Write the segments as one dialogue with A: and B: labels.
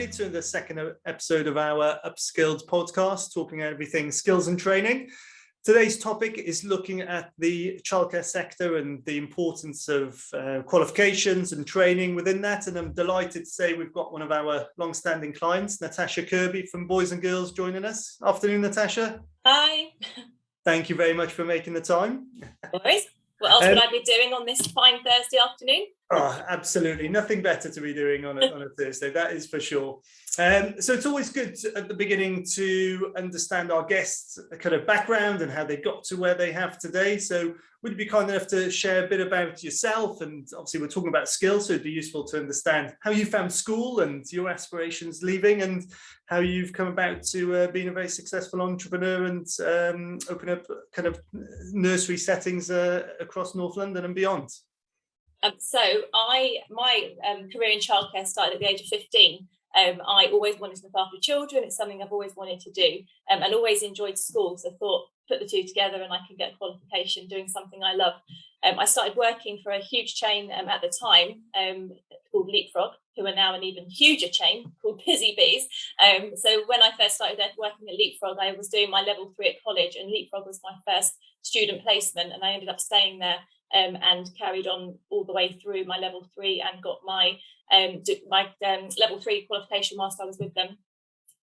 A: everybody, to the second episode of our Upskilled podcast, talking everything skills and training. Today's topic is looking at the childcare sector and the importance of qualifications and training within that. And I'm delighted to say we've got one of our long-standing clients, Natasha Kirby from Boys and Girls, joining us. Afternoon, Natasha.
B: Hi.
A: Thank you very much for making the time.
B: Always. What else would I be doing on this fine Thursday afternoon?
A: Oh, absolutely. Nothing better to be doing on a Thursday, that is for sure. So it's always good at the beginning to understand our guests' kind of background and how they got to where they have today. So would you be kind enough to share a bit about yourself? And obviously we're talking about skills, so it'd be useful to understand how you found school and your aspirations leaving, and how you've come about to being a very successful entrepreneur and open up kind of nursery settings across North London and beyond.
B: So my career in childcare started at the age of 15. I always wanted to look after children. It's something I've always wanted to do, and always enjoyed school. So I thought, put the two together and I can get a qualification doing something I love. I started working for a huge chain at the time called Leapfrog, who are now an even huger chain called Busy Bees. So when I first started working at Leapfrog, I was doing my level 3 at college, and Leapfrog was my first student placement, and I ended up staying there and carried on all the way through my level 3 and got my level 3 qualification whilst I was with them.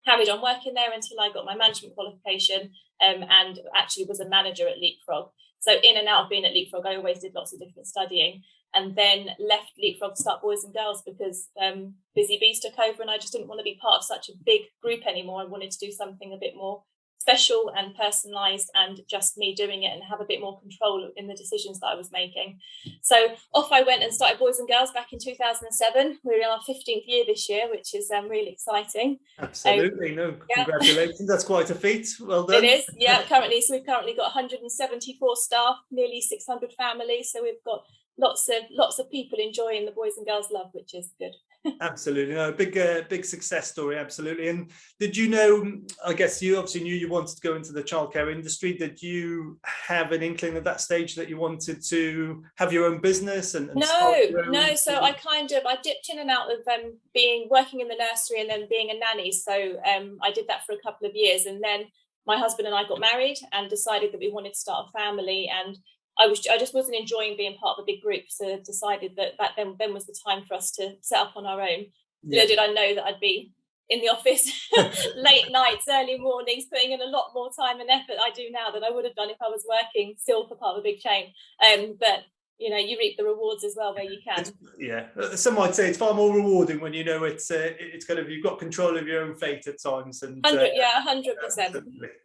B: Carried on working there until I got my management qualification and actually was a manager at Leapfrog. So in and out of being at Leapfrog, I always did lots of different studying, and then left Leapfrog to start Boys and Girls because Busy Bees took over, and I just didn't want to be part of such a big group anymore. I wanted to do something a bit more special and personalised and just me doing it, and have a bit more control in the decisions that I was making. So off I went and started Boys and Girls back in 2007. We're in our 15th year this year, which is really exciting.
A: Absolutely. Congratulations. Yeah. That's quite a feat. Well done.
B: It is, yeah. We've currently got 174 staff, nearly 600 families. So we've got lots of people enjoying the Boys and Girls love, which is good.
A: Absolutely. No, big success story. Absolutely. And did you know, I guess you obviously knew you wanted to go into the childcare industry. Did you have an inkling at that stage that you wanted to have your own business? No.
B: So I dipped in and out of working in the nursery and then being a nanny. So I did that for a couple of years, and then my husband and I got married and decided that we wanted to start a family, and I just wasn't enjoying being part of a big group, so decided that then was the time for us to set up on our own. Yeah. Little did I know that I'd be in the office late nights, early mornings, putting in a lot more time and effort I do now than I would have done if I was working still for part of a big chain. But you know, you reap the rewards as well where you can.
A: Yeah, some might say it's far more rewarding when you know it's kind of, you've got control of your own fate at times. And
B: 100%.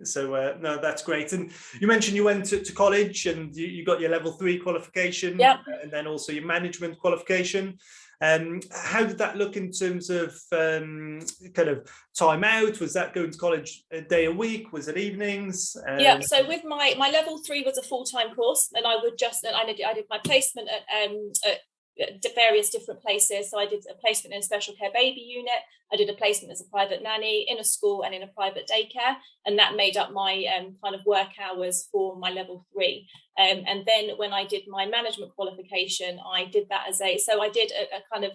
A: So no, that's great. And you mentioned you went to college and you got your level 3 qualification,
B: yep,
A: and then also your management qualification. How did that look in terms of kind of time out? Was that going to college a day a week? Was it evenings?
B: Yeah, so with my level 3 was a full-time course, and I did my placement at various different places. So I did a placement in a special care baby unit, I did a placement as a private nanny, in a school and in a private daycare, and that made up my kind of work hours for my level 3. And then when I did my management qualification, I did that I did a kind of,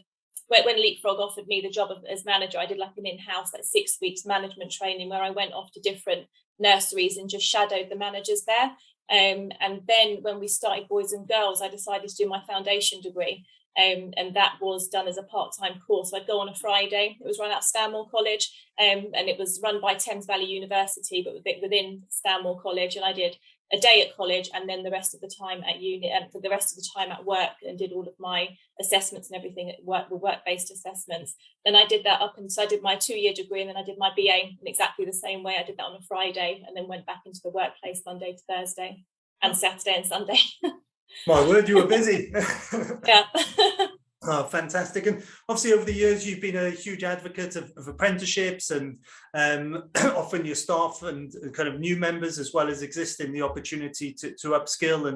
B: when Leapfrog offered me the job as manager, I did like an in-house, like 6 weeks management training where I went off to different nurseries and just shadowed the managers there. And then when we started Boys and Girls, I decided to do my foundation degree. And that was done as a part-time course. So I'd go on a Friday. It was run at Stanmore College, and it was run by Thames Valley University, but within Stanmore College. And I did a day at college and then the rest of the time at uni, and for the rest of the time at work, and did all of my assessments and everything at work, were work-based assessments. Then I did that up, and so I did my 2-year degree, and then I did my BA in exactly the same way. I did that on a Friday and then went back into the workplace Monday to Thursday and Saturday and Sunday.
A: My word, you were busy.
B: Yeah.
A: Oh, fantastic. And obviously over the years, you've been a huge advocate of apprenticeships and offering your staff and kind of new members, as well as existing, the opportunity to upskill.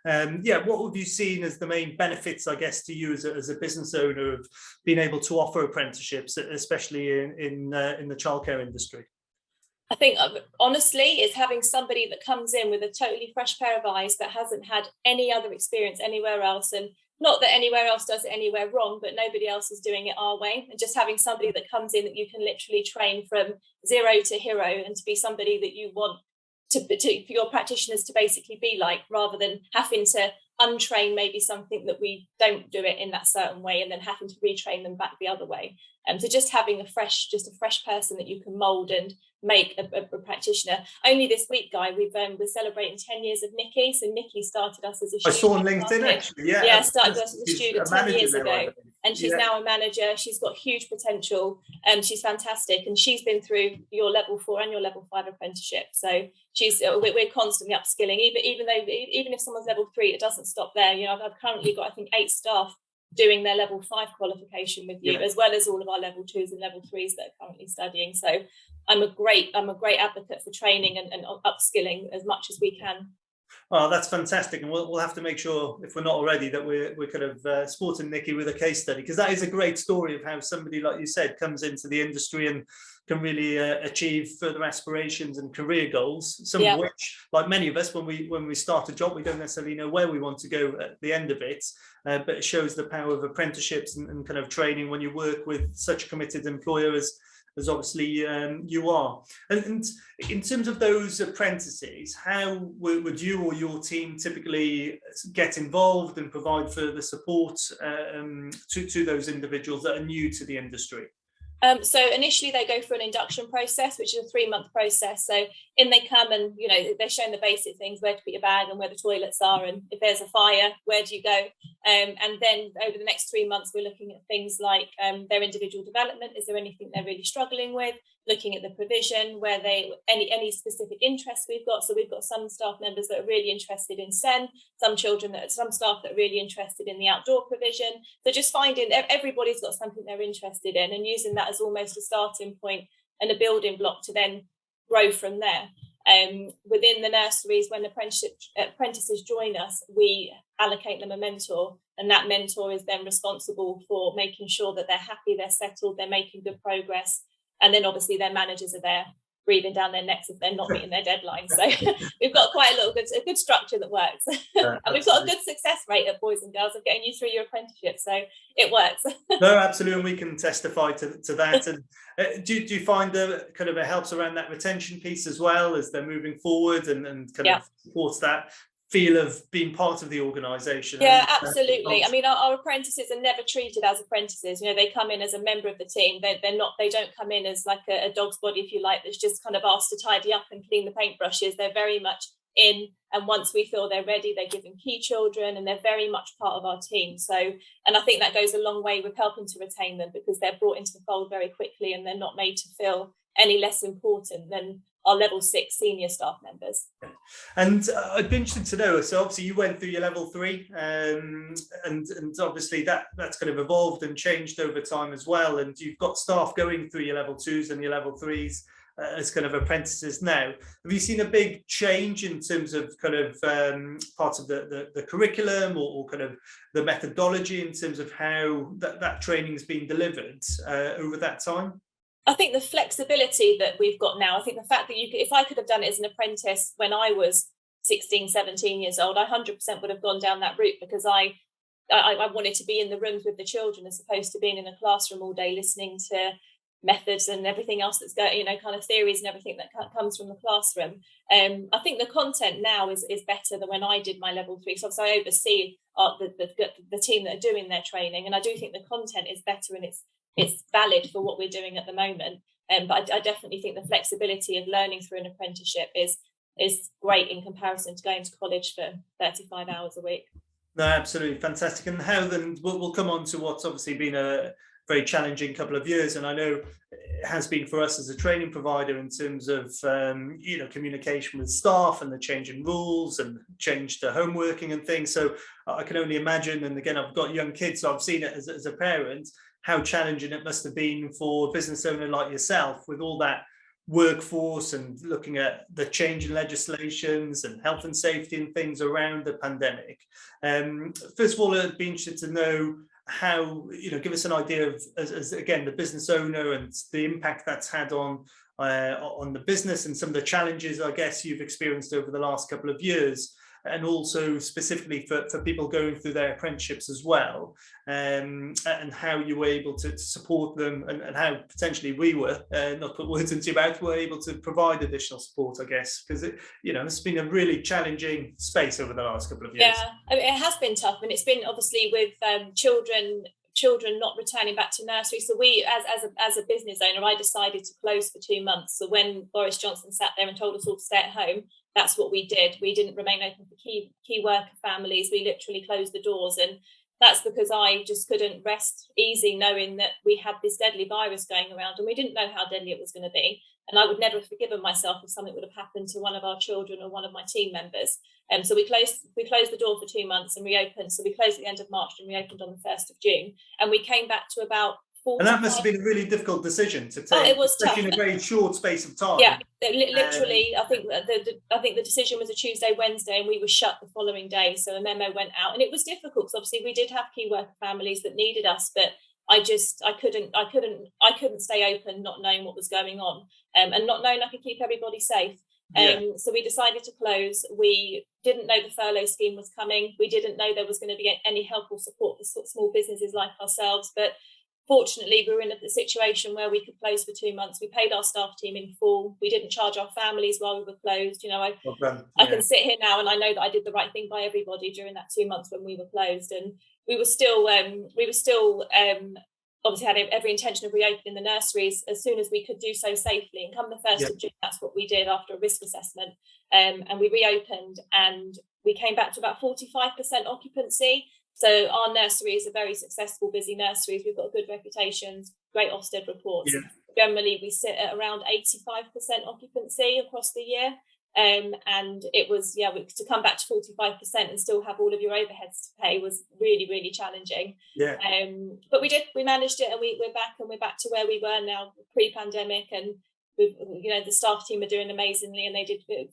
A: And what have you seen as the main benefits, I guess, to you as a business owner of being able to offer apprenticeships, especially in the childcare industry?
B: I think, honestly, is having somebody that comes in with a totally fresh pair of eyes that hasn't had any other experience anywhere else, and not that anywhere else does it anywhere wrong, but nobody else is doing it our way. And just having somebody that comes in that you can literally train from zero to hero, and to be somebody that you want to for your practitioners to basically be like, rather than having to untrain maybe something that we don't do it in that certain way and then having to retrain them back the other way. So just having a fresh person that you can mold and make a practitioner. Only this week, Guy, we're celebrating 10 years of Nikki. So Nikki started us as a student.
A: I saw on LinkedIn actually, yeah.
B: Started us as a student 10 years ago. And she's now a manager. She's got huge potential and she's fantastic. And she's been through your level 4 and your level 5 apprenticeship. So we're constantly upskilling. Even if someone's level 3, it doesn't stop there. You know, I've currently got, I think, 8 staff doing their level 5 qualification with you, as well as all of our level 2s and level 3s that are currently studying. So I'm a great advocate for training and upskilling as much as we can.
A: Oh, that's fantastic. And we'll have to make sure, if we're not already, that we're kind of supporting Nikki with a case study, because that is a great story of how somebody, like you said, comes into the industry and can really achieve further aspirations and career goals, some of which, like many of us, when we start a job, we don't necessarily know where we want to go at the end of it, but it shows the power of apprenticeships and kind of training when you work with such a committed employer as obviously you are. And in terms of those apprentices, how would you or your team typically get involved and provide further support to those individuals that are new to the industry?
B: So initially they go through an induction process, which is a 3-month process. So in they come and, you know, they're shown the basic things, where to put your bag and where the toilets are, and if there's a fire, where do you go? And then over the next 3 months, we're looking at things like their individual development. Is there anything they're really struggling with? Looking at the provision, where any specific interests we've got. So we've got some staff members that are really interested in SEN, some staff that are really interested in the outdoor provision. So just finding everybody's got something they're interested in, and using that as almost a starting point and a building block to then grow from there. Within the nurseries, when apprentices join us, we allocate them a mentor, and that mentor is then responsible for making sure that they're happy, they're settled, they're making good progress. And then obviously their managers are there breathing down their necks if they're not meeting their deadlines. So we've got quite a good structure that works. And we've got a good success rate at Boys and Girls of getting you through your apprenticeship. So it works.
A: No, absolutely. And we can testify to that. And do you find that kind of it helps around that retention piece as well as they're moving forward and kind of supports that feel of being part of the organisation?
B: Yeah, absolutely. I mean, our apprentices are never treated as apprentices. You know, they come in as a member of the team. They don't come in as like a dog's body, if you like, that's just kind of asked to tidy up and clean the paintbrushes. They're very much in, and once we feel they're ready, they're given key children, and they're very much part of our team. So, and I think that goes a long way with helping to retain them, because they're brought into the fold very quickly and they're not made to feel any less important than our level 6 senior staff members.
A: And I'd be interested to know, so obviously you went through your level 3 and obviously that's kind of evolved and changed over time as well, and you've got staff going through your level 2s and your level 3s as kind of apprentices now. Have you seen a big change in terms of kind of part of the curriculum or kind of the methodology in terms of how that training has been delivered over that time?
B: I think the flexibility that we've got now, I think the fact that if I could have done it as an apprentice when I was 16, 17 years old, I 100% would have gone down that route, because I wanted to be in the rooms with the children as opposed to being in a classroom all day listening to methods and everything else that's going, you know, kind of theories and everything that comes from the classroom. I think the content now is better than when I did my level 3. So I oversee the team that are doing their training, and I do think the content is better and it's valid for what we're doing at the moment. But I definitely think the flexibility of learning through an apprenticeship is great in comparison to going to college for 35 hours a week.
A: No, absolutely fantastic. And how then we'll come on to what's obviously been a very challenging couple of years, and I know it has been for us as a training provider in terms of communication with staff and the change in rules and change to home working and things. So I can only imagine, and again, I've got young kids, so I've seen it as a parent, how challenging it must have been for a business owner like yourself with all that workforce and looking at the change in legislations and health and safety and things around the pandemic. First of all, I'd be interested to know how, give us an idea of, as again, the business owner and the impact that's had on the business and some of the challenges, I guess, you've experienced over the last couple of years. and also specifically for people going through their apprenticeships as well, and how you were able to support them, and how potentially we were, not put words into your mouth, were able to provide additional support, I guess, because it's been a really challenging space over the last couple of years.
B: Yeah, I mean, it has been tough, and it's been obviously with children not returning back to nursery. So we, as a business owner, I decided to close for 2 months. So when Boris Johnson sat there and told us all to stay at home, that's what we did. We didn't remain open for key worker families. We literally closed the doors, and that's because I just couldn't rest easy knowing that we had this deadly virus going around, and we didn't know how deadly it was going to be. And I would never have forgiven myself if something would have happened to one of our children or one of my team members. So we closed the door for 2 months and reopened. So we closed at the end of March and reopened on the 1st of June. And we came back to about 45.
A: And that must have been a really difficult decision to take.
B: Oh, it was tough.
A: In a very short space of time.
B: Yeah, literally. I think the decision was a Tuesday, Wednesday, and we were shut the following day. So a memo went out, and it was difficult because obviously we did have key worker families that needed us, but I couldn't stay open, not knowing what was going on, and not knowing I could keep everybody safe. So we decided to close. We didn't know the furlough scheme was coming. We didn't know there was going to be any help or support for small businesses like ourselves. But fortunately, we were in a situation where we could close for 2 months. We paid our staff team in full. We didn't charge our families while we were closed. I can sit here now and I know that I did the right thing by everybody during that 2 months when we were closed. And we were still obviously had every intention of reopening the nurseries as soon as we could do so safely. And come the 1st of June, that's what we did after a risk assessment. And we reopened, and we came back to about 45% occupancy. So our nurseries are very successful, busy nurseries. We've got good reputations, great Ofsted reports. Yeah. Generally, we sit at around 85% occupancy across the year. And it was, to come back to 45% and still have all of your overheads to pay was really, really challenging. Yeah. But we managed it, and we're back to where we were now pre-pandemic, and the staff team are doing amazingly. And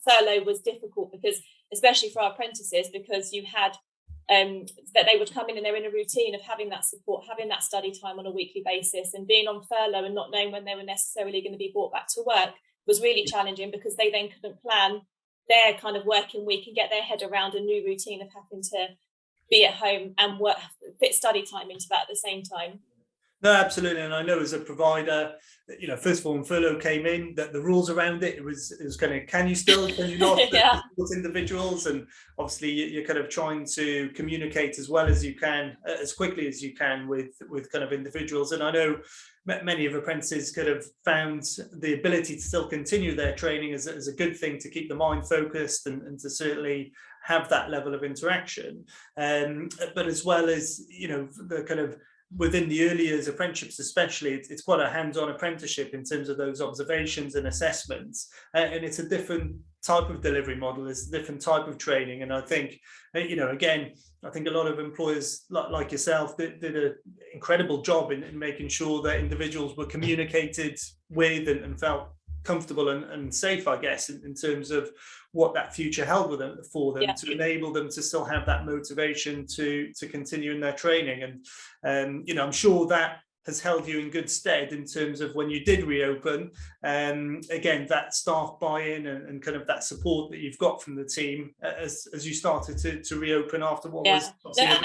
B: furlough was difficult because, especially for our apprentices, because you had that they would come in and they're in a routine of having that support, having that study time on a weekly basis, and being on furlough and not knowing when they were necessarily going to be brought back to work was really challenging, because they then couldn't plan their kind of working week and get their head around a new routine of having to be at home and fit study time into that at the same time.
A: No, absolutely. And I know as a provider, first of all, when furlough came in, that the rules around it was kind of, can you not
B: yeah.
A: With individuals? And obviously you're kind of trying to communicate as well as you can, as quickly as you can with kind of individuals. And I know many of apprentices could have found the ability to still continue their training as a good thing to keep the mind focused and to certainly have that level of interaction. But as well as, the kind of within the early years apprenticeships especially, it's quite a hands-on apprenticeship in terms of those observations and assessments, and it's a different type of delivery model, it's a different type of training. And I think again, I think a lot of employers like yourself did an incredible job in making sure that individuals were communicated with and felt comfortable and safe, I guess, in terms of what that future held for them, to enable them to still have that motivation to continue in their training. And I'm sure that has held you in good stead in terms of when you did reopen, again, that staff buy-in and kind of that support that you've got from the team as you started to reopen after what was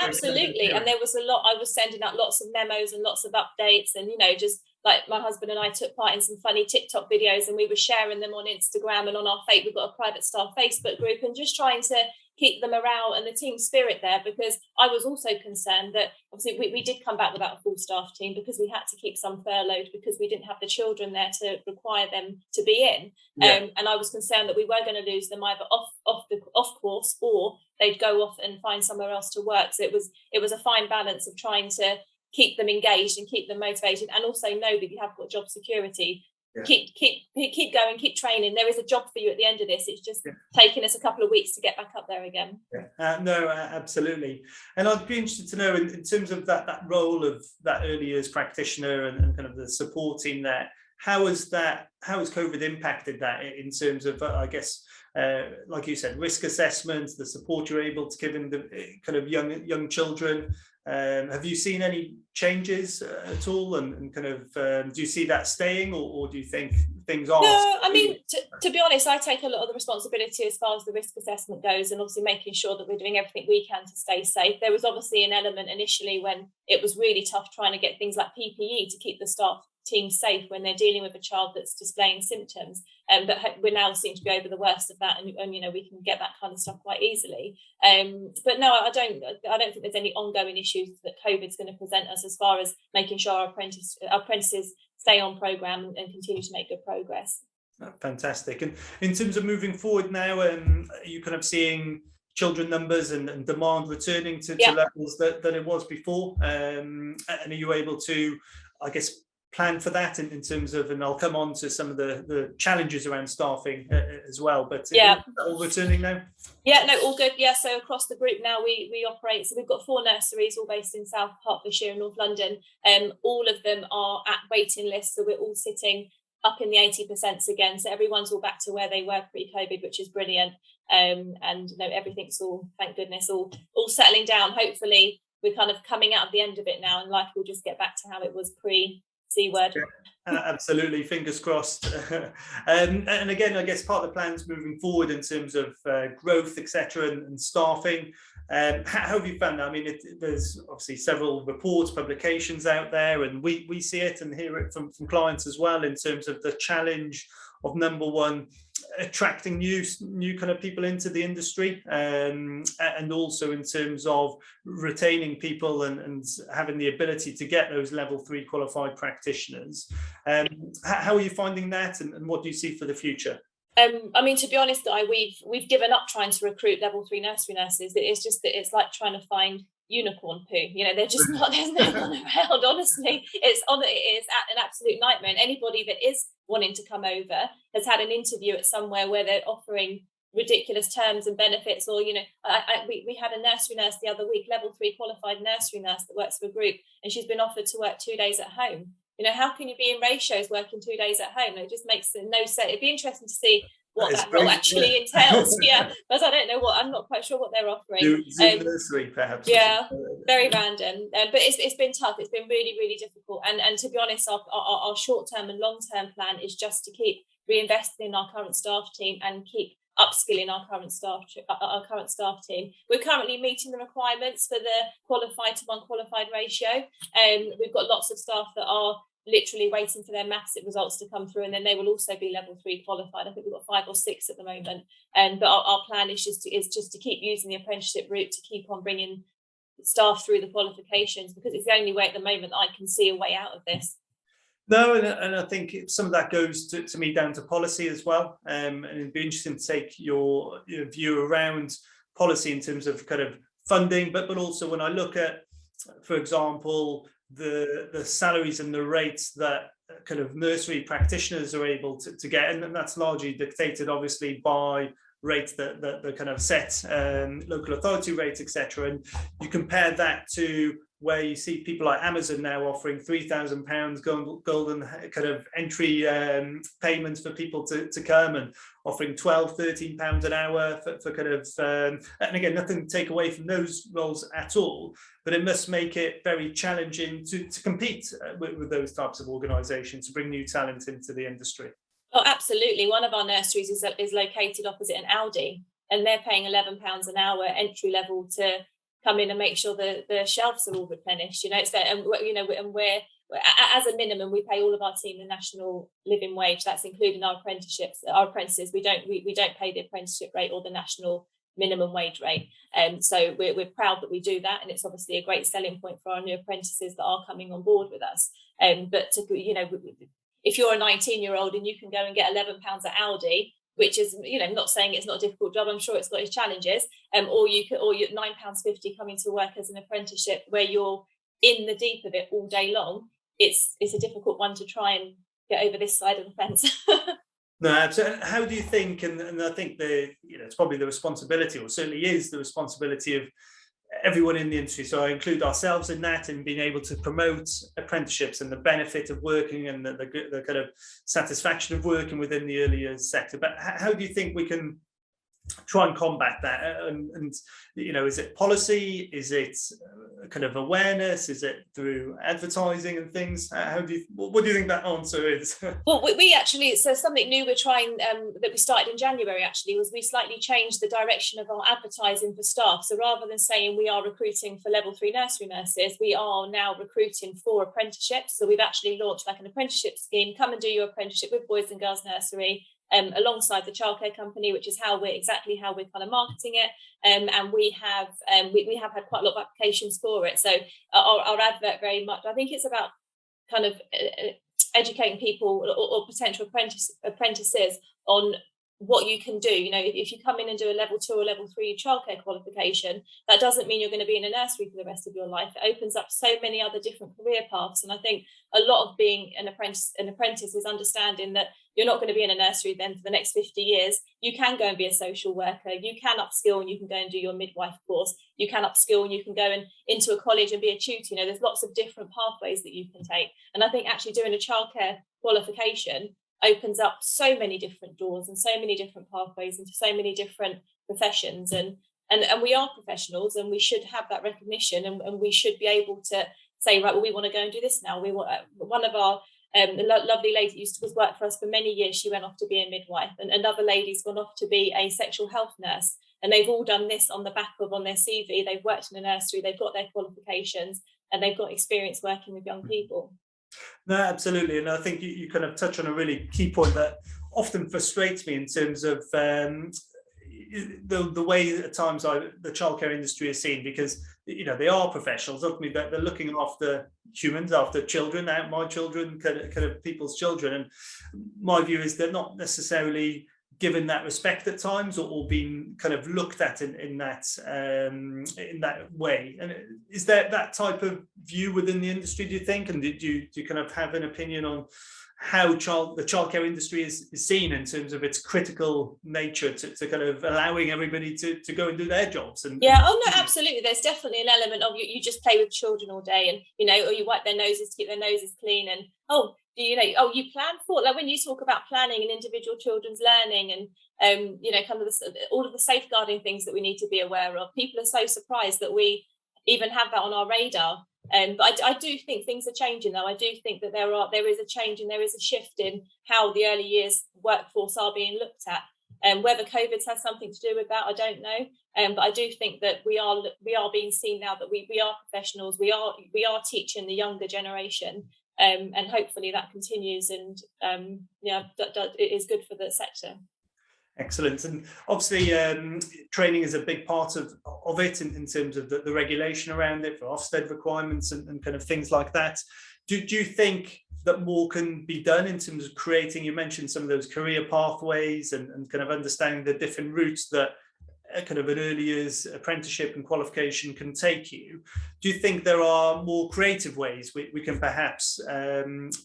B: absolutely. And there was a lot, I was sending out lots of memos and lots of updates, and just like my husband and I took part in some funny TikTok videos, and we were sharing them on Instagram and on our we've got a private staff Facebook group, and just trying to keep the morale and the team spirit there, because I was also concerned that obviously we did come back without a full staff team because we had to keep some furloughed because we didn't have the children there to require them to be in. And I was concerned that we were going to lose them either off course, or they'd go off and find somewhere else to work. So it was a fine balance of trying to keep them engaged and keep them motivated, and also know that you have got job security. Keep going, keep training. There is a job for you at the end of this. It's just taking us a couple of weeks to get back up there again.
A: No, absolutely. And I'd be interested to know in terms of that role of that early years practitioner and kind of the support team there, how has COVID impacted that in terms of, I guess, like you said, risk assessments, the support you're able to give in the kind of young children, Have you seen any changes at all, and kind of do you see that staying, or do you think things are?
B: No, I mean, to be honest, I take a lot of the responsibility as far as the risk assessment goes, and obviously making sure that we're doing everything we can to stay safe. There was obviously an element initially when it was really tough trying to get things like PPE to keep the staff team safe when they're dealing with a child that's displaying symptoms, but we now seem to be over the worst of that, and we can get that kind of stuff quite easily. But no, I don't think there's any ongoing issues that COVID's going to present us as far as making sure our apprentices stay on programme and continue to make good progress.
A: Fantastic. And in terms of moving forward now, are you kind of seeing children numbers and demand returning to levels that it was before? And are you able to, I guess, plan for that in terms of, and I'll come on to some of the challenges around staffing as well, but is that all returning now?
B: Yeah, no, all good. Yeah, so across the group now we operate, so we've got 4 nurseries all based in South Hertfordshire and North London. All of them are at waiting lists, so we're all sitting up in the 80% again, so everyone's all back to where they were pre-COVID, which is brilliant. And everything's all, thank goodness, all settling down. Hopefully we're kind of coming out of the end of it now, and life will just get back to how it was C word.
A: Absolutely, fingers crossed. And again, I guess part of the plans moving forward in terms of growth, etc., and staffing. How have you found that? I mean, there's obviously several reports, publications out there, and we see it and hear it from clients as well in terms of the challenge of, number one, attracting new kind of people into the industry, and also in terms of retaining people and having the ability to get those level 3 qualified practitioners. How are you finding that, and what do you see for the future?
B: I mean, to be honest, we've given up trying to recruit level 3 nursery nurses. It's just that it's like trying to find unicorn poo. They're just not. There's no one around. Honestly, it is an absolute nightmare. And anybody that is wanting to come over has had an interview at somewhere where they're offering ridiculous terms and benefits, or we had a nursery nurse the other week, level 3 qualified nursery nurse that works for a group, and she's been offered to work 2 days at home. How can you be in ratios working 2 days at home? It just makes no sense. It'd be interesting to see what that role actually entails. But I don't know I'm not quite sure what they're offering.
A: Nursery, perhaps.
B: Yeah, very random. But it's been tough. It's been really, really difficult. And to be honest, our short-term and long-term plan is just to keep reinvesting in our current staff team and keep upskilling our current staff team. We're currently meeting the requirements for the qualified to unqualified ratio. We've got lots of staff that are literally waiting for their maths results to come through, and then they will also be level 3 qualified. I think we've got 5 or 6 at the moment. But our plan is just to keep using the apprenticeship route to keep on bringing staff through the qualifications, because it's the only way at the moment I can see a way out of this.
A: No, and I think some of that goes to me down to policy as well. And it'd be interesting to take your view around policy in terms of kind of funding, but also when I look at, for example, the salaries and the rates that kind of nursery practitioners are able to get, and that's largely dictated obviously by rates that the kind of set local authority rates, etc. And you compare that to where you see people like Amazon now offering £3,000 golden kind of entry payments for people to come, and offering £12-13 an hour for kind of, and again, nothing to take away from those roles at all, but it must make it very challenging to compete with those types of organisations, to bring new talent into the industry.
B: Oh, absolutely. One of our nurseries is located opposite an Aldi, and they're paying £11 an hour entry level to come in and make sure the shelves are all replenished. And we're as a minimum, we pay all of our team the national living wage. That's including our apprentices. We don't pay the apprenticeship rate or the national minimum wage rate. So we're proud that we do that, and it's obviously a great selling point for our new apprentices that are coming on board with us. But if you're a 19-year-old and you can go and get £11 at Aldi, which is, not saying it's not a difficult job, I'm sure it's got its challenges, or you're £9.50 coming to work as an apprenticeship where you're in the deep of it all day long, it's a difficult one to try and get over this side of the fence.
A: No, absolutely. How do you think, and I think it's probably the responsibility, or certainly is the responsibility of everyone in the industry, so I include ourselves in that, and being able to promote apprenticeships and the benefit of working and the kind of satisfaction of working within the early years sector. But how do you think we can try and combat that? And is it policy? Is it kind of awareness? Is it through advertising and things? What do you think that answer is?
B: Well, we actually, so something new we're trying that we started in January actually was we slightly changed the direction of our advertising for staff. So rather than saying we are recruiting for level 3 nursery nurses, we are now recruiting for apprenticeships. So we've actually launched like an apprenticeship scheme. Come and do your apprenticeship with Boys and Girls Nursery. Alongside the childcare company, which is how we're kind of marketing it, and we have had quite a lot of applications for it. So our advert very much, I think it's about kind of educating people or potential apprentices on what you can do. If you come in and do a level 2 or level 3 childcare qualification, that doesn't mean you're going to be in a nursery for the rest of your life. It opens up so many other different career paths, and I think a lot of being an apprentice is understanding that you're not going to be in a nursery then for the next 50 years. You can go and be a social worker. You can upskill and you can go and do your midwife course. You can upskill and you can go into a college and be a tutor. There's lots of different pathways that you can take. And I think actually doing a childcare qualification opens up so many different doors and so many different pathways into so many different professions. And we are professionals and we should have that recognition, and we should be able to say, right, well, we want to go and do this now. We want one of our the lovely lady that used to work for us for many years, she went off to be a midwife, and another lady's gone off to be a sexual health nurse. And they've all done this on the back of on their CV. They've worked in a nursery, they've got their qualifications, and they've got experience working with young people.
A: No, absolutely. And I think you kind of touch on a really key point that often frustrates me in terms of the way at times the childcare industry is seen, because they are professionals. Ultimately, they're looking after humans, after children, my children, kind of people's children. And my view is they're not necessarily given that respect at times, or being kind of looked at in that way. And is there that type of view within the industry, do you think? And do you kind of have an opinion on how the childcare industry is seen in terms of its critical nature to kind of allowing everybody to go and do their jobs? And
B: no, absolutely. There's definitely an element of you just play with children all day, and or you wipe their noses to keep their noses clean, and you plan for, like when you talk about planning and individual children's learning and kind of all of the safeguarding things that we need to be aware of. People are so surprised that we even have that on our radar. But I do think things are changing, though. I do think that there is a change and there is a shift in how the early years workforce are being looked at. And whether COVID has something to do with that, I don't know. But I do think that we are being seen now that we are professionals. We are teaching the younger generation, and hopefully that continues. And it is good for the sector.
A: Excellent. And obviously training is a big part of it in terms of the regulation around it for Ofsted requirements and kind of things like that. Do you think that more can be done in terms of creating, you mentioned some of those career pathways and kind of understanding the different routes that kind of an early years apprenticeship and qualification can take you? Do you think there are more creative ways we can perhaps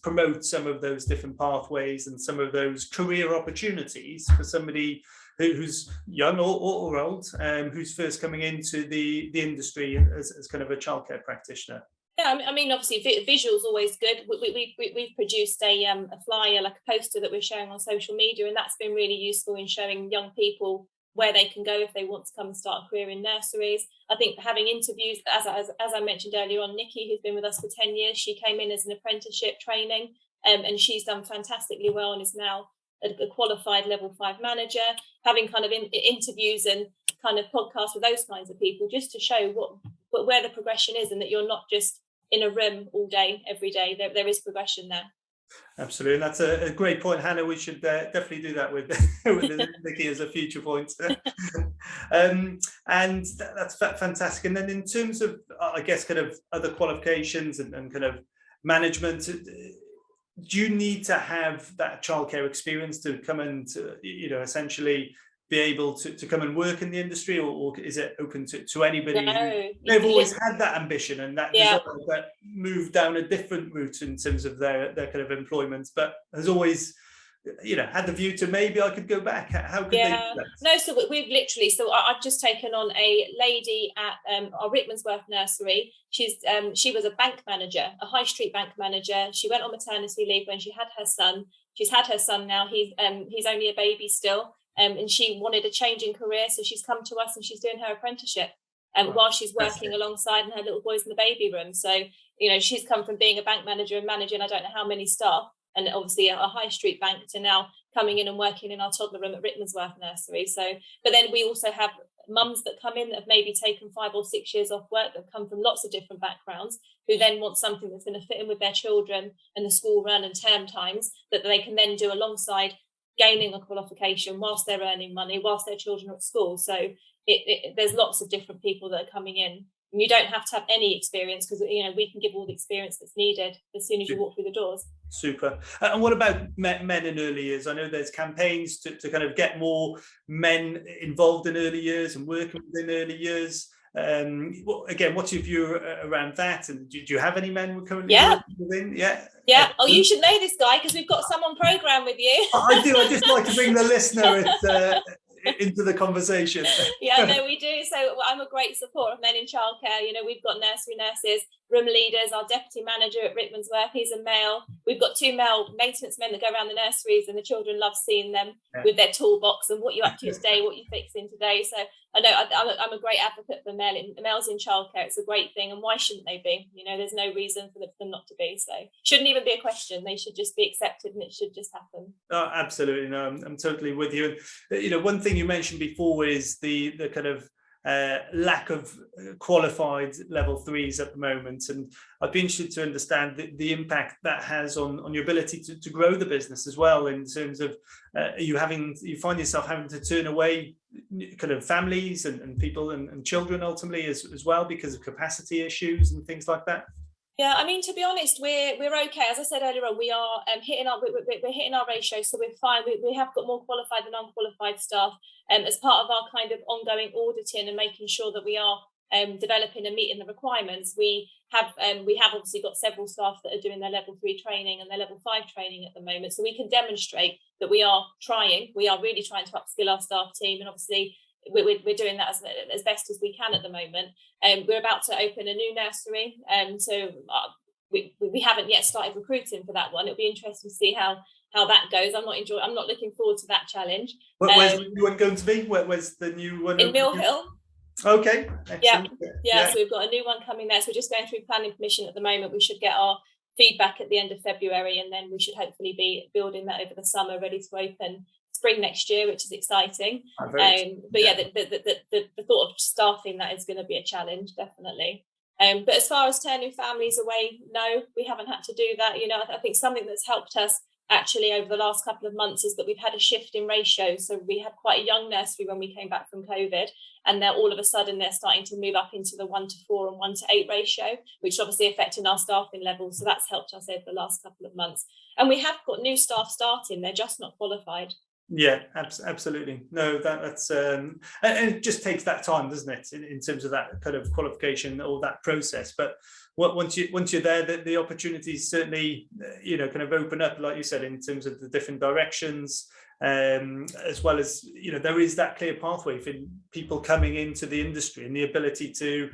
A: promote some of those different pathways and some of those career opportunities for somebody who's young or old, who's first coming into the industry as kind of a childcare practitioner?
B: Yeah, I mean, obviously, visual's always good. We've produced a flyer, like a poster that we're sharing on social media, and that's been really useful in showing young people where they can go if they want to come and start a career in nurseries. I think having interviews, as I mentioned earlier on, Nikki, who's been with us for 10 years, she came in as an apprenticeship training, and she's done fantastically well and is now a qualified level 5 manager. Having kind of interviews and kind of podcasts with those kinds of people, just to show where the progression is, and that you're not just in a room all day, every day. There is progression there.
A: Absolutely, and that's a great point, Hannah. We should definitely do that with Nikki as a future point. And that's fantastic. And then in terms of, I guess, kind of other qualifications and kind of management, do you need to have that childcare experience to come and essentially be able to come and work in the industry, or is it open to anybody?
B: No,
A: they've always had that ambition and that desire, but moved down a different route in terms of their kind of employment, but has always had the view to maybe I could go back. How could they do that?
B: No, so we've literally, I've just taken on a lady at our Rickmansworth nursery. She was a bank manager, a high street bank manager. She went on maternity leave when she had her son. She's had her son now. He's only a baby still. and she wanted a change in career, so she's come to us and she's doing her apprenticeship while she's working alongside, and her little boy's in the baby room. So she's come from being a bank manager and managing I don't know how many staff, and obviously a high street bank, to now coming in and working in our toddler room at Boys Nursery. So, but then we also have mums that come in that have maybe taken 5 or 6 years off work, that come from lots of different backgrounds, who then want something that's going to fit in with their children and the school run and term times, that they can then do alongside gaining a qualification whilst they're earning money, whilst their children are at school. So there's lots of different people that are coming in. And you don't have to have any experience, because we can give all the experience that's needed as soon as you walk through the doors.
A: Super. And what about men in early years? I know there's campaigns to kind of get more men involved in early years and working within early years. Again, what's your view around that? And do you have any men currently working within? Yeah.
B: Oh, you should know this guy, because we've got some on programme with you.
A: I do. I just like to bring the listener into the conversation.
B: Yeah, no, we do. So I'm a great supporter of men in childcare. We've got nursery nurses, room leaders. Our deputy manager at Rickmansworth, he's a male. We've got 2 male maintenance men that go around the nurseries, and the children love seeing them with their toolbox and what you're up to today, what you're fixing today. So I know I'm a great advocate for males in childcare. It's a great thing, and why shouldn't they be? There's no reason for them not to be. So shouldn't even be a question. They should just be accepted, and it should just happen.
A: Oh, absolutely. No, I'm totally with you. And one thing you mentioned before is the kind of lack of qualified level 3s at the moment, and I'd be interested to understand the impact that has on your ability to grow the business as well, in terms of you find yourself having to turn away kind of families and people and children ultimately as well, because of capacity issues and things like that.
B: Yeah, I mean, to be honest, we're okay. As I said earlier on, we are hitting our ratio, so we're fine. We have got more qualified than unqualified staff, as part of our kind of ongoing auditing and making sure that we are developing and meeting the requirements. We have obviously got several staff that are doing their level 3 training and their level 5 training at the moment, so we can demonstrate that we are trying. We are really trying to upskill our staff team, and obviously we're doing that as best as we can at the moment. We're about to open a new nursery, so we haven't yet started recruiting for that one. It'll be interesting to see how that goes. I'm not looking forward to that challenge.
A: Where's the new one going to be? Where's the new one?
B: In Mill Hill.
A: Okay.
B: Yeah. So we've got a new one coming there. So we're just going through planning permission at the moment. We should get our feedback at the end of February, and then we should hopefully be building that over the summer, ready to open spring next year, which is exciting. But the thought of staffing that is going to be a challenge, definitely. But as far as turning families away, no, we haven't had to do that. I think something that's helped us actually over the last couple of months is that we've had a shift in ratios. So we had quite a young nursery when we came back from COVID, and now all of a sudden they're starting to move up into the 1-4 and 1-8 ratio, which is obviously affecting our staffing levels. So that's helped us over the last couple of months. And we have got new staff starting, they're just not qualified.
A: Yeah, absolutely. No, that's and it just takes that time, doesn't it, in terms of that kind of qualification or that process. But once you're there, the opportunities certainly kind of open up, like you said, in terms of the different directions, as well as there is that clear pathway for people coming into the industry, and the ability to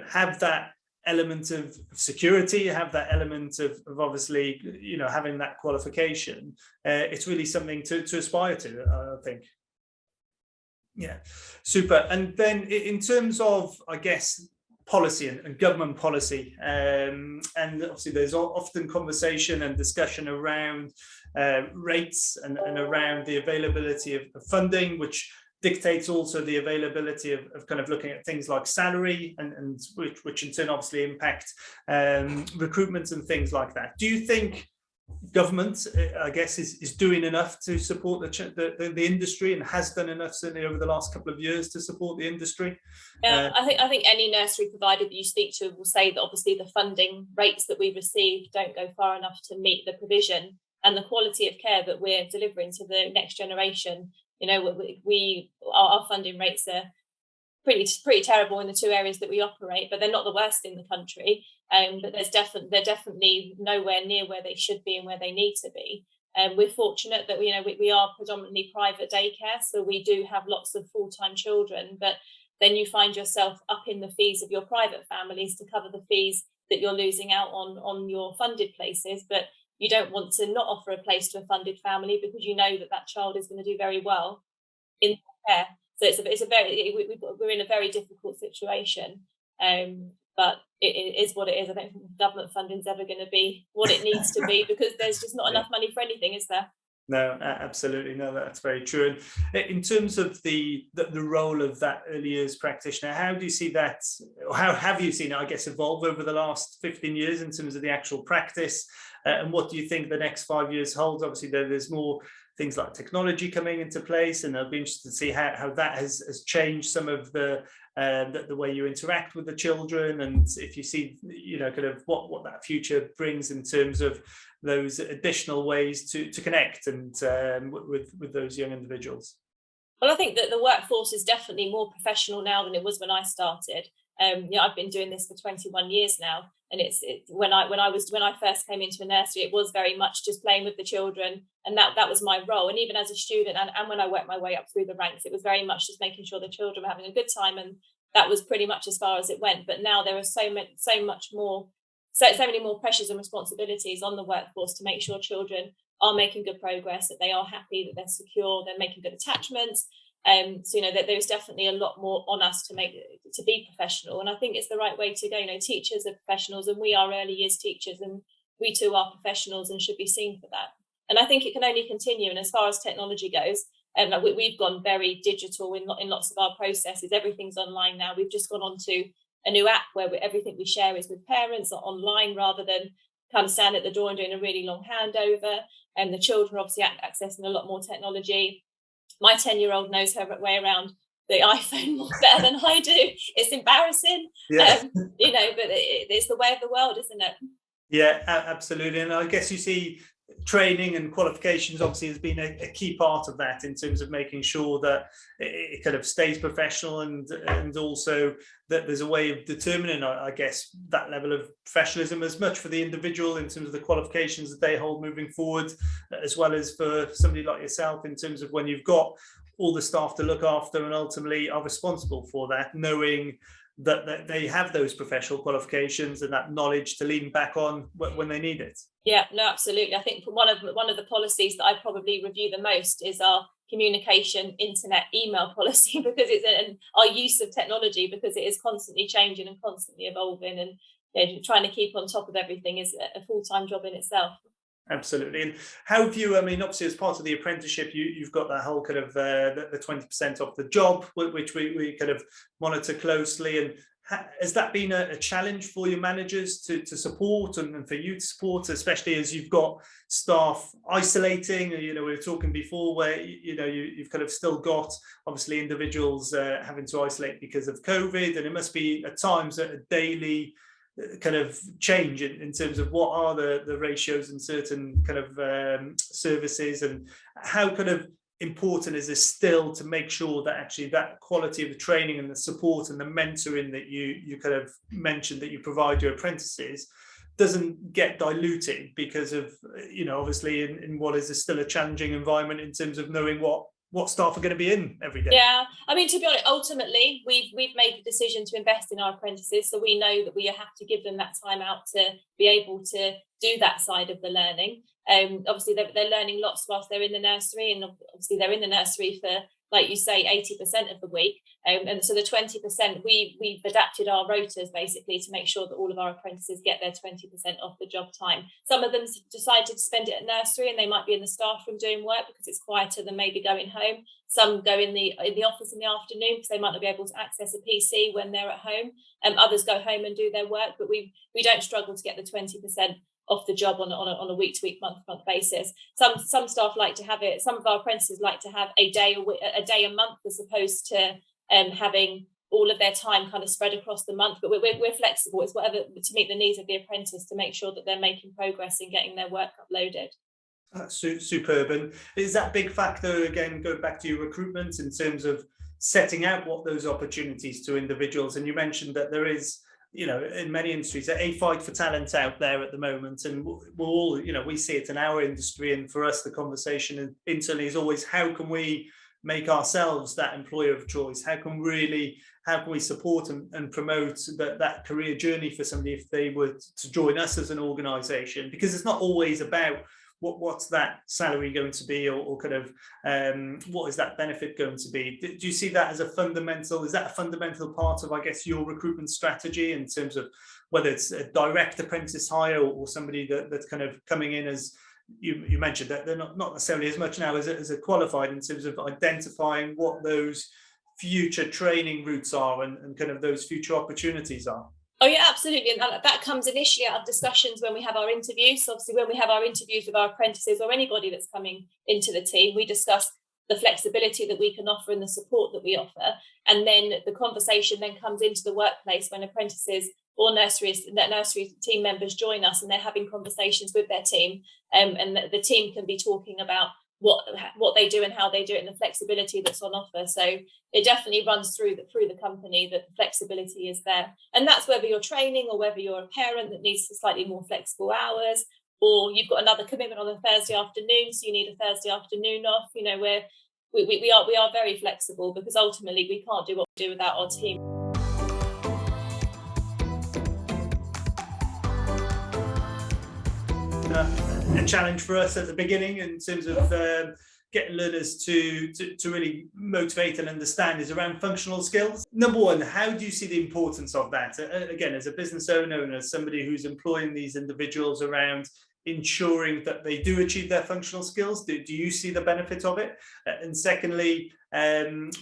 A: have that element of security, have that element of obviously having that qualification. It's really something to aspire to, I think. Yeah, super. And then in terms of, I guess, policy and government policy, and obviously there's often conversation and discussion around rates and around the availability of funding, which dictates also the availability of kind of looking at things like salary and which in turn obviously impact recruitment and things like that. Do you think government, I guess, is doing enough to support the industry, and has done enough certainly over the last couple of years to support the industry?
B: Yeah, I think any nursery provider that you speak to will say that obviously the funding rates that we receive don't go far enough to meet the provision and the quality of care that we're delivering to the next generation. Our funding rates are pretty terrible in the 2 areas that we operate, but they're not the worst in the country. But they're definitely nowhere near where they should be and where they need to be. We're fortunate that we are predominantly private daycare, so we do have lots of full-time children. But then you find yourself up in the fees of your private families to cover the fees that you're losing out on your funded places. But you don't want to not offer a place to a funded family, because you know that child is going to do very well in care. So we're in a very difficult situation. But it is what it is. I don't think government funding is ever going to be what it needs to be, because there's just not enough money for anything, is there?
A: No, absolutely. No, that's very true. And in terms of the role of that early years practitioner, how do you see that, or how have you seen it, I guess, evolve over the last 15 years in terms of the actual practice? And what do you think the next 5 years holds? Obviously, there's more things like technology coming into place, and I'll be interested to see how that has changed some of the way you interact with the children, and if you see, kind of what that future brings in terms of those additional ways to connect and with those young individuals.
B: Well, I think that the workforce is definitely more professional now than it was when I started. I've been doing this for 21 years now, and when I first came into a nursery, it was very much just playing with the children, and that was my role. And even as a student, and when I worked my way up through the ranks, it was very much just making sure the children were having a good time, and that was pretty much as far as it went. But now there are so many more pressures and responsibilities on the workforce to make sure children are making good progress, that they are happy, that they're secure, they're making good attachments. So that there's definitely a lot more on us to be professional, and I think it's the right way to go. Teachers are professionals, and we are early years teachers, and we too are professionals and should be seen for that. And I think it can only continue. And as far as technology goes, we've gone very digital in lots of our processes. Everything's online now. We've just gone on to a new app where everything we share is with parents online, rather than kind of stand at the door and doing a really long handover. And the children are obviously accessing a lot more technology. My 10-year-old knows her way around the iPhone more better than I do. It's embarrassing,
A: yeah.
B: But it's the way of the world, isn't it?
A: Yeah, absolutely. And I guess you see training and qualifications obviously has been a key part of that, in terms of making sure that it kind of stays professional, and also that there's a way of determining, I guess, that level of professionalism, as much for the individual in terms of the qualifications that they hold moving forward, as well as for somebody like yourself in terms of when you've got all the staff to look after and ultimately are responsible for that, knowing that they have those professional qualifications and that knowledge to lean back on when they need it.
B: Yeah, no, absolutely. I think one of the policies that I probably review the most is our communication, internet, email policy, because and our use of technology, because it is constantly changing and constantly evolving, and trying to keep on top of everything is a full-time job in itself.
A: Absolutely. And how have you, obviously as part of the apprenticeship, you've got that whole kind of the 20% off the job, which we kind of monitor closely. And has that been a challenge for your managers to support, and for you to support, especially as you've got staff isolating? We were talking before where, you've kind of still got obviously individuals having to isolate because of COVID, and it must be at times a daily kind of change in terms of what are the ratios in certain kind of services, and how kind of important is this still to make sure that actually that quality of the training and the support and the mentoring that you kind of mentioned that you provide your apprentices doesn't get diluted because of, obviously in what is still a challenging environment in terms of knowing what staff are going to be in every day?
B: Yeah, to be honest, ultimately we've made the decision to invest in our apprentices, so we know that we have to give them that time out to be able to do that side of the learning. Obviously they're learning lots whilst they're in the nursery, and obviously they're in the nursery for, like you say, 80% of the week, and so the 20% we've adapted our rotas basically to make sure that all of our apprentices get their 20% off the job time. Some of them decided to spend it at nursery, and they might be in the staff room doing work because it's quieter than maybe going home. Some go in the office in the afternoon because they might not be able to access a PC when they're at home, and others go home and do their work. But we don't struggle to get the 20% off the job on a week-to-week, month-to-month basis. Some staff like to have it. Some of our apprentices like to have a day a month, as opposed to having all of their time kind of spread across the month. But we're flexible. It's whatever to meet the needs of the apprentice, to make sure that they're making progress in getting their work uploaded.
A: That's superb. And is that big factor, again, going back to your recruitment, in terms of setting out what those opportunities to individuals? And you mentioned that there is, in many industries, a fight for talent out there at the moment, and we're all, we see it in our industry, and for us the conversation internally is always, how can we make ourselves that employer of choice? How can we support and promote that career journey for somebody if they were to join us as an organisation? Because it's not always about what's that salary going to be, or kind of what is that benefit going to be? Do you see that as a fundamental, is that a fundamental part of, I guess, your recruitment strategy in terms of whether it's a direct apprentice hire or somebody that's kind of coming in as, you mentioned that they're not necessarily as much now as a qualified, in terms of identifying what those future training routes are and kind of those future opportunities are?
B: Oh yeah, absolutely. And that comes initially out of discussions when we have our interviews. So obviously, when we have our interviews with our apprentices or anybody that's coming into the team, we discuss the flexibility that we can offer and the support that we offer. And then the conversation then comes into the workplace when apprentices or nursery team members join us, and they're having conversations with their team. And the team can be talking about what they do and how they do it, and the flexibility that's on offer. So it definitely runs through the company that the flexibility is there. And that's whether you're training or whether you're a parent that needs slightly more flexible hours, or you've got another commitment on a Thursday afternoon, so you need a Thursday afternoon off. You know, we are very flexible, because ultimately we can't do what we do without our team.
A: A challenge for us at the beginning in terms of getting learners to really motivate and understand is around functional skills. Number one, how do you see the importance of that? Again, as a business owner and as somebody who's employing these individuals around ensuring that they do achieve their functional skills, do you see the benefit of it? And secondly,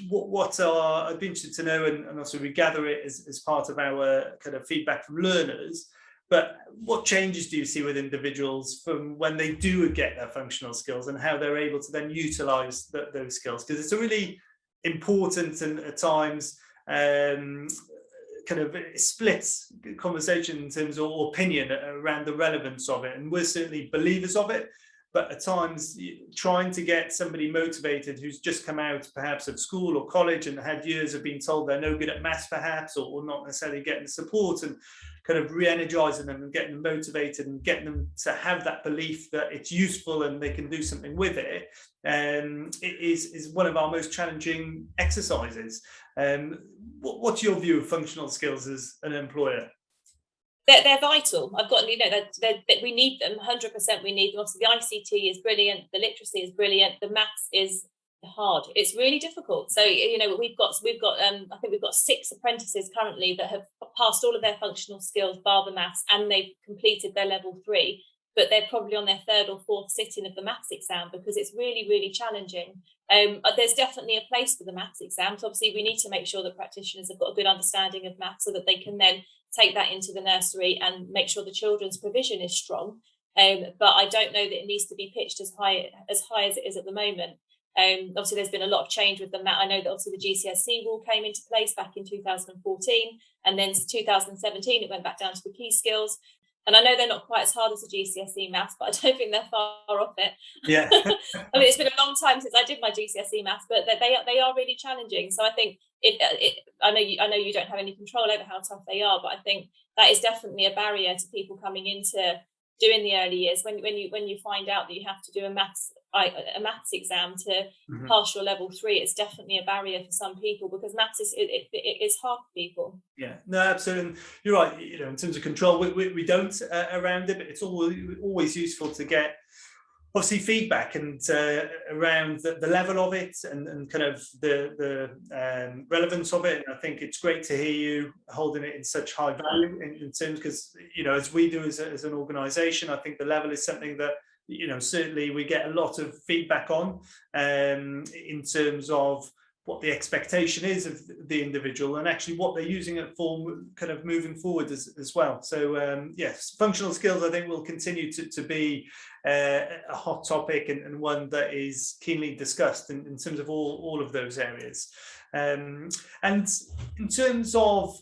A: what are, I'd be interested to know, and also we gather it as part of our kind of feedback from learners, but what changes do you see with individuals from when they do get their functional skills and how they're able to then utilize those skills? Because it's a really important and at times kind of splits conversation in terms of opinion around the relevance of it. And we're certainly believers of it, but at times trying to get somebody motivated who's just come out perhaps of school or college and had years of being told they're no good at maths perhaps, or not necessarily getting the support, and kind of re-energizing them and getting them motivated and getting them to have that belief that it's useful and they can do something with it, it is one of our most challenging exercises. What's your view of functional skills as an employer?
B: They're vital. I've got, that we need them, 100% we need them. Obviously the ICT is brilliant, the literacy is brilliant, the maths is hard. It's really difficult. So, we've got I think we've got 6 apprentices currently that have passed all of their functional skills bar the maths, and they've completed their level 3, but they're probably on their 3rd or 4th sitting of the maths exam, because it's really, really challenging. There's definitely a place for the maths exams. Obviously, we need to make sure that practitioners have got a good understanding of maths so that they can then take that into the nursery and make sure the children's provision is strong. But I don't know that it needs to be pitched as high as it is at the moment. Obviously, there's been a lot of change with the math. I know that obviously the GCSE rule came into place back in 2014, and then 2017 it went back down to the key skills. And I know they're not quite as hard as the GCSE maths, but I don't think they're far off it.
A: Yeah.
B: I mean, it's been a long time since I did my GCSE maths, but they are really challenging. So I think I know you don't have any control over how tough they are, but I think that is definitely a barrier to people coming into doing the early years. When you find out that you have to do a maths exam to pass your level 3, it's definitely a barrier for some people, because maths is hard for people.
A: Yeah, no, absolutely. You're right. In terms of control, we don't around it, but it's always useful to get obviously feedback and around the level of it and kind of the relevance of it. And I think it's great to hear you holding it in such high value in terms, because as we do as an organisation, I think the level is something that certainly we get a lot of feedback on in terms of what the expectation is of the individual and actually what they're using it for kind of moving forward as well. So yes, functional skills I think will continue to be a hot topic and one that is keenly discussed in terms of all of those areas. And in terms of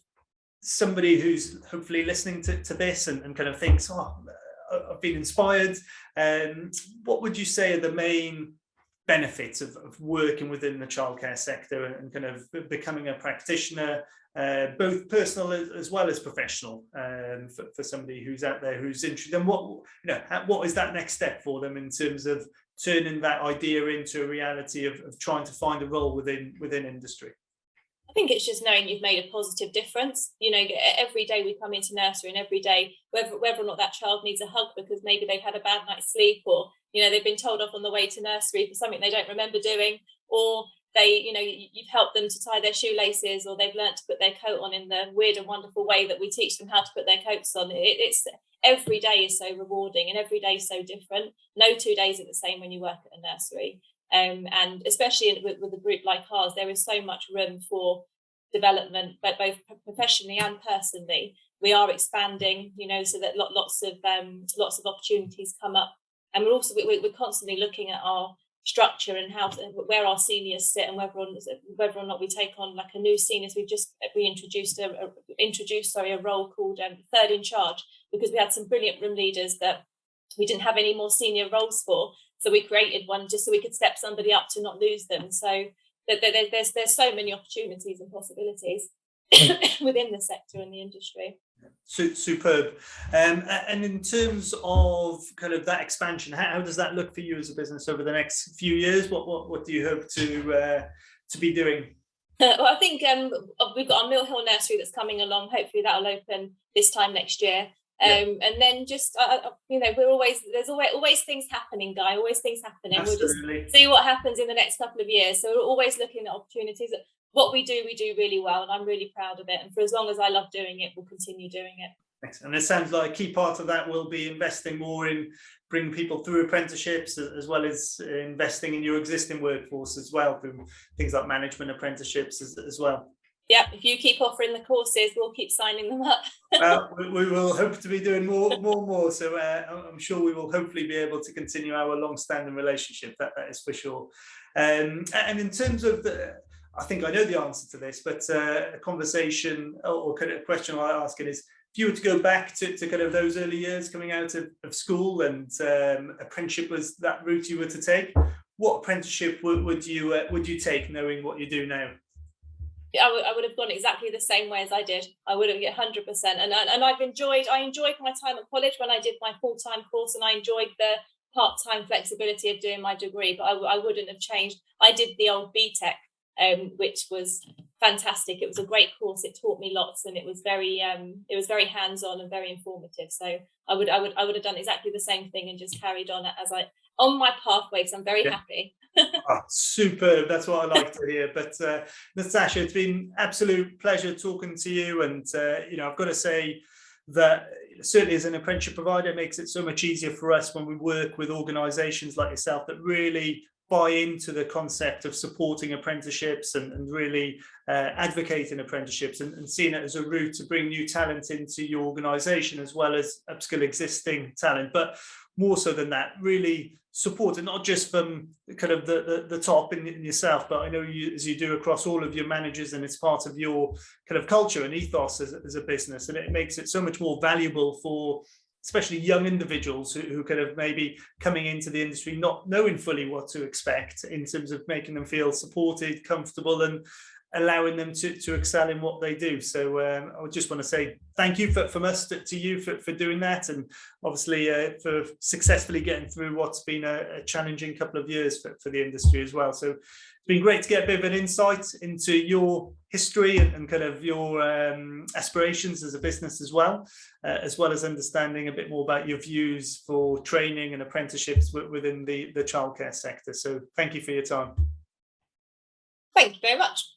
A: somebody who's hopefully listening to this and kind of thinks, I've been inspired, what would you say are the main benefits of working within the childcare sector and kind of becoming a practitioner, both personal as well as professional, for somebody who's out there who's interested? And what is that next step for them in terms of turning that idea into a reality of trying to find a role within industry?
B: I think it's just knowing you've made a positive difference. You know, every day we come into nursery, and every day, whether or not that child needs a hug because maybe they've had a bad night's sleep, or, you know, they've been told off on the way to nursery for something they don't remember doing, or they, you know, you've helped them to tie their shoelaces, or they've learnt to put their coat on in the weird and wonderful way that we teach them how to put their coats on. It's every day is so rewarding, and every day is so different. No 2 days are the same when you work at a nursery. And especially with a group like ours, there is so much room for development, but both professionally and personally. We are expanding, you know, so that lots of opportunities come up, and we're constantly looking at our structure and where our seniors sit, and whether or not we take on like a new seniors. We introduced a role called third in charge, because we had some brilliant room leaders that we didn't have any more senior roles for. So we created one just so we could step somebody up to not lose them. So there's so many opportunities and possibilities within the sector and the industry.
A: Superb. And in terms of kind of that expansion, how does that look for you as a business over the next few years? What do you hope to be doing?
B: Well, I think we've got our Mill Hill nursery that's coming along. Hopefully that'll open this time next year. And then just you know, there's always things happening, Guy. Always things happening.
A: Absolutely.
B: We'll just see what happens in the next couple of years. So we're always looking at opportunities. What we do really well, and I'm really proud of it. And for as long as I love doing it, we'll continue doing it.
A: Excellent. And it sounds like a key part of that will be investing more in bringing people through apprenticeships, as well as investing in your existing workforce as well, through things like management apprenticeships as well.
B: Yeah, if you keep offering the courses, we'll keep signing them up.
A: We will hope to be doing more. So I'm sure we will hopefully be able to continue our long-standing relationship. That is for sure. And in terms of I think I know the answer to this, but a conversation or kind of question I'll ask it is, if you were to go back to kind of those early years coming out of school, and apprenticeship was that route you were to take, what apprenticeship would you take, knowing what you do now?
B: I would have gone exactly the same way as I did. I would have 100%. And I enjoyed my time at college when I did my full-time course, and I enjoyed the part-time flexibility of doing my degree, but I wouldn't have changed. I did the old BTEC, which was fantastic. It was a great course. It taught me lots, and it was very hands-on and very informative. So I would have done exactly the same thing and just carried on on my pathway. So I'm very happy.
A: Superb. That's what I like to hear. But Natasha, it's been absolute pleasure talking to you. And you know, I've got to say that certainly as an apprenticeship provider, it makes it so much easier for us when we work with organisations like yourself that really buy into the concept of supporting apprenticeships and really advocating apprenticeships and seeing it as a route to bring new talent into your organisation, as well as upskill existing talent. But more so than that, really support it, not just from kind of the top in yourself, but I know as you do across all of your managers, and it's part of your kind of culture and ethos as a business, and it makes it so much more valuable for especially young individuals who kind of maybe coming into the industry not knowing fully what to expect, in terms of making them feel supported, comfortable, and allowing them to excel in what they do. So I would just want to say thank you from us to you for doing that, and obviously for successfully getting through what's been a challenging couple of years for the industry as well. So it's been great to get a bit of an insight into your history and kind of your aspirations as a business as well as understanding a bit more about your views for training and apprenticeships within the childcare sector. So thank you for your time.
B: Thank you very much.